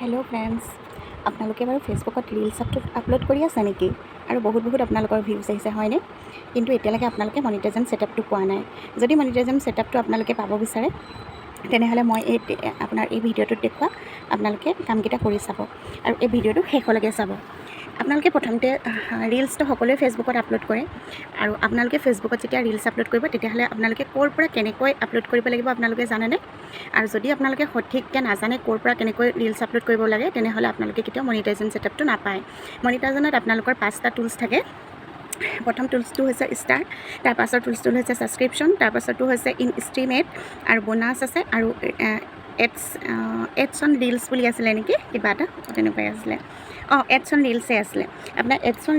Hello' friends, আপোনালোকে বাৰু ফেচবুকত ৰিলছ আপলোড কৰি আছে নেকি? আৰু বহুত আপোনালোকৰ ভিউজ আহিছে হয়নে? কিন্তু এতিয়ালৈকে আপোনালোকে মনিটাইজেশ্যন ছেটআপটো পোৱা নাই। যদি মনিটাইজেশ্যন ছেটআপটো আপোনালোকে পাব বিচাৰে তেনেহ'লে মই আপোনাৰ এই ভিডিঅ'টোত দেখুওৱা আপোনালোকে কামকেইটা কৰি চাব আৰু এই ভিডিঅ'টো শেষলৈকে চাব। আপোনালোকে প্ৰথমতে ৰিলছটো সকলোৱে ফেচবুকত আপলোড কৰে আৰু আপোনালোকে ফেচবুকত যেতিয়া ৰিলছ আপলোড কৰিব তেতিয়াহ'লে আপোনালোকে ক'ৰ পৰা কেনেকৈ আপলোড কৰিব লাগিব আপোনালোকে জানেনে? আৰু যদি আপোনালোকে সঠিককৈ নাজানে ক'ৰ পৰা কেনেকৈ ৰিলছ আপলোড কৰিব লাগে তেনেহ'লে আপোনালোকে কেতিয়াও মনিটাইজেশ্যন ছেটআপটো নাপায়। মনিটাইজেশ্যনত আপোনালোকৰ 5টা টুলছ থাকে। প্ৰথম টুলছটো হৈছে ষ্টাৰ, তাৰ পাছৰ টুলছটো হৈছে ছাবস্ক্ৰিপশ্যন, তাৰ পাছৰটো হৈছে ইনষ্ট্ৰিমেট আৰু বোনাছ আছে আৰু এডছ অন ৰিলছ বুলি আছিলে নেকি, কিবা এটা তেনেকুৱাই আছিলে। এডছ অন ৰিলছে আছিলে। আপোনাৰ এডছ অন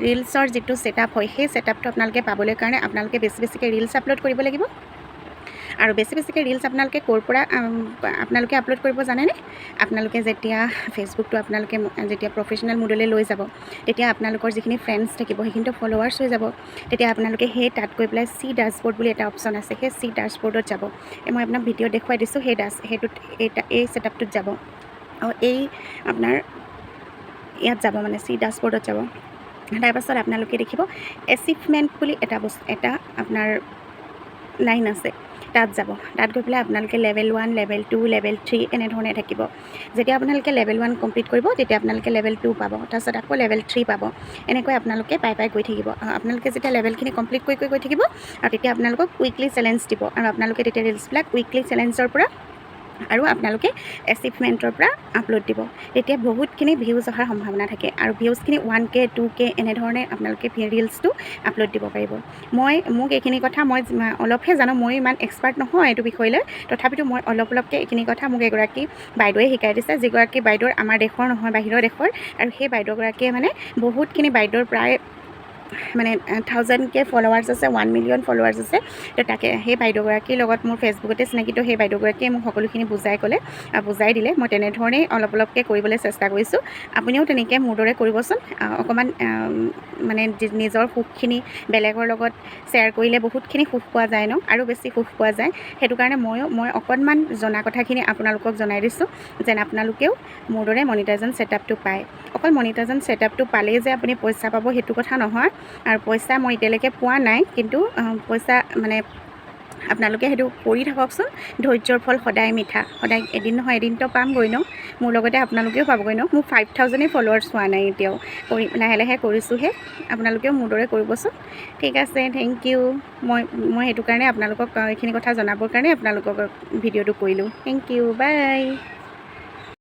ৰিলছৰ যিটো ছেটআপ হয় সেই ছেটআপটো আপোনালোকে পাবলৈ কাৰণে আপোনালোকে বেছিকৈ ৰিলছ আপলোড কৰিব লাগিব। আৰু বেছিকৈ ৰিলছ আপোনালোকে ক'ৰ পৰা আপোনালোকে আপলোড কৰিব জানেনে? আপোনালোকে যেতিয়া ফেচবুকটো আপোনালোকে যেতিয়া প্ৰফেশ্যনেল মোডলৈ লৈ যাব তেতিয়া আপোনালোকৰ যিখিনি ফ্ৰেণ্ডছ থাকিব সেইখিনিতো ফলোৱাৰ্ছ হৈ যাব। তেতিয়া আপোনালোকে সেই তাত গৈ পেলাই চি ডাছবৰ্ড বুলি এটা অপশ্যন আছে, সেই চি ডাছবৰ্ডত যাব। মই আপোনাক ভিডিঅ' দেখুৱাই দিছোঁ, সেইটোত এই ছেটআপটোত যাব। এই আপোনাৰ ইয়াত যাব, মানে চি ডাছবৰ্ডত যাব। তাৰপাছত আপোনালোকে দেখিব এচিভমেণ্ট বুলি এটা আপোনাৰ লাইন আছে, তাত যাব। তাত গৈ পেলাই আপোনালোকে লেভেল 1, লেভেল 2, লেভেল 3 এনেধৰণে থাকিব। যেতিয়া আপোনালোকে লেভেল 1 কমপ্লিট কৰিব তেতিয়া আপোনালোকে লেভেল 2 পাব, তাৰপিছত আকৌ লেভেল 3 পাব। এনেকৈ আপোনালোকে পাই গৈ থাকিব। আপোনালোকে যেতিয়া লেভেলখিনি কমপ্লিট কৰি গৈ থাকিব আৰু তেতিয়া আপোনালোকক উইকলি চেলেঞ্জ দিব আৰু আপোনালোকে তেতিয়া ৰিলছবিলাক উইকলি চেলেঞ্জৰ পৰা আৰু আপোনালোকে এচিভমেণ্টৰ পৰা আপলোড দিব। তেতিয়া বহুতখিনি ভিউজ অহাৰ সম্ভাৱনা থাকে আৰু ভিউজখিনি 1K 2K এনেধৰণে আপোনালোকে ৰিলছটো আপলোড দিব পাৰিব। মোক এইখিনি কথা মই অলপহে জানো, মই ইমান এক্সপাৰ্ট নহয় এইটো বিষয় লৈ, তথাপিতো মই অলপকৈ এইখিনি কথা মোক এগৰাকী বাইদেৱে শিকাই দিছে, যিগৰাকী বাইদেউৰ আমাৰ দেশৰ নহয় বাহিৰৰ দেশৰ। আৰু সেই বাইদেউগৰাকীয়ে মানে বহুতখিনি বাইদেউৰ প্ৰায় 1000K ফলোৱাৰ্ছ আছে, 1 মিলিয়ন ফলোৱাৰ্ছ আছে। তো তাকে সেই বাইদেউগৰাকীৰ লগত মোৰ ফেচবুকতে চিনাকিটো, সেই বাইদেউগৰাকীয়ে মোক সকলোখিনি বুজাই দিলে। মই তেনেধৰণেই অলপকৈ কৰিবলৈ চেষ্টা কৰিছোঁ। আপুনিও তেনেকৈ মোৰ দৰে কৰিবচোন। অকণমান নিজৰ সুখখিনি বেলেগৰ লগত শ্বেয়াৰ কৰিলে বহুতখিনি সুখ পোৱা যায় ন, আৰু বেছি সুখ পোৱা যায়। সেইটো কাৰণে মই অকণমান জনা কথাখিনি আপোনালোকক জনাই দিছোঁ, যেন আপোনালোকেও মোৰ দৰে মনিটাইজেশ্যন ছেটআপটো পায়। অকল মনিটাইজেশ্যন ছেটআপটো পালেই যে আপুনি পইচা পাব সেইটো কথা নহয়। আৰু পইচা মই এতিয়ালৈকে পোৱা নাই, কিন্তু পইচা আপোনালোকে সেইটো কৰি থাককচোন। ধৈৰ্যৰ ফল সদায় মিঠা, সদায় এদিন নহয় এদিনতো পামগৈ ন। মোৰ লগতে আপোনালোকেও পাবগৈ ন। মোৰ 5000 ফলোৱাৰ্ছ হোৱা নাই এতিয়াও, লাহে কৰিছোঁহে। আপোনালোকেও মোৰ দৰে কৰিবচোন। ঠিক আছে, থেংক ইউ। মই সেইটো কাৰণে আপোনালোকক এইখিনি কথা জনাবৰ কাৰণে আপোনালোকক ভিডিঅ'টো কৰিলোঁ। থেংক ইউ, বাই।